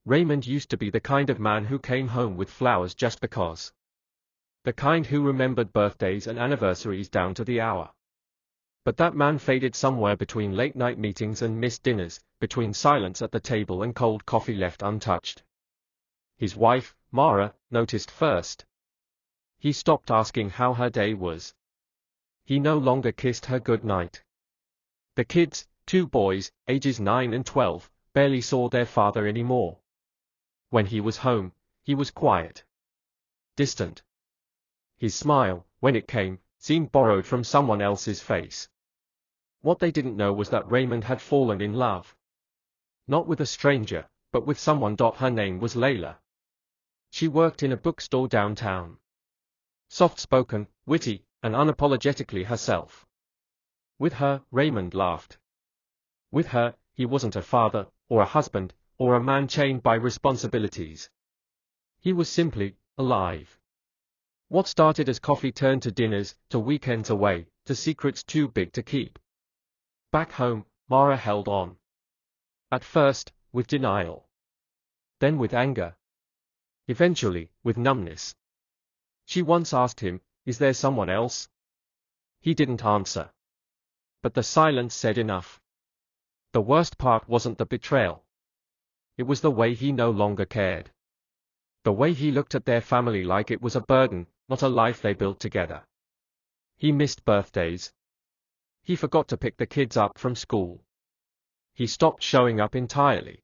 Raymond used to be the kind of man who came home with flowers just because. The kind who remembered birthdays and anniversaries down to the hour. But that man faded somewhere between late-night meetings and missed dinners, between silence at the table and cold coffee left untouched. His wife, Mara, noticed first. He stopped asking how her day was. He no longer kissed her good night. The kids, 2 boys, ages 9 and 12, barely saw their father anymore. When he was home, he was quiet. Distant. His smile, when it came, seemed borrowed from someone else's face. What they didn't know was that Raymond had fallen in love. Not with a stranger, but with someone. Her name was Layla. She worked in a bookstore downtown. Soft-spoken, witty, and unapologetically herself. With her, Raymond laughed. With her, he wasn't a father, or a husband, or a man chained by responsibilities. He was simply alive. What started as coffee turned to dinners, to weekends away, to secrets too big to keep. Back home, Mara held on. At first, with denial. Then with anger. Eventually, with numbness. She once asked him, "Is there someone else?" He didn't answer. But the silence said enough. The worst part wasn't the betrayal. It was the way he no longer cared. The way he looked at their family like it was a burden, not a life they built together. He missed birthdays. He forgot to pick the kids up from school. He stopped showing up entirely.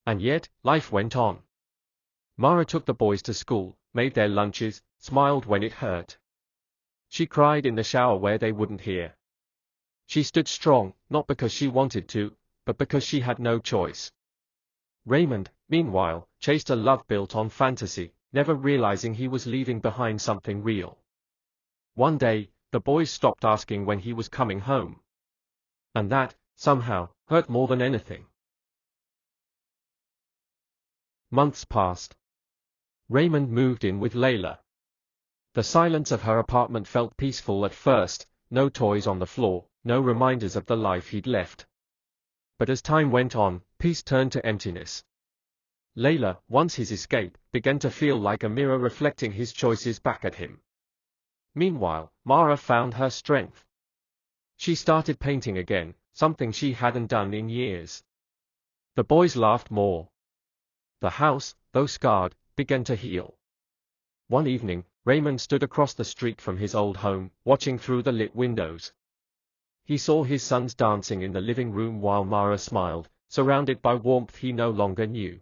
And yet, life went on. Mara took the boys to school, made their lunches, smiled when it hurt. She cried in the shower where they wouldn't hear. She stood strong, not because she wanted to, but because she had no choice. Raymond, meanwhile, chased a love built on fantasy, never realizing he was leaving behind something real. One day, the boys stopped asking when he was coming home. And that, somehow, hurt more than anything. Months passed. Raymond moved in with Layla. The silence of her apartment felt peaceful at first, no toys on the floor, no reminders of the life he'd left. But as time went on, peace turned to emptiness. Layla, once his escape, began to feel like a mirror reflecting his choices back at him. Meanwhile, Mara found her strength. She started painting again, something she hadn't done in years. The boys laughed more. The house, though scarred, began to heal. One evening, Raymond stood across the street from his old home, watching through the lit windows. He saw his sons dancing in the living room while Mara smiled, surrounded by warmth he no longer knew.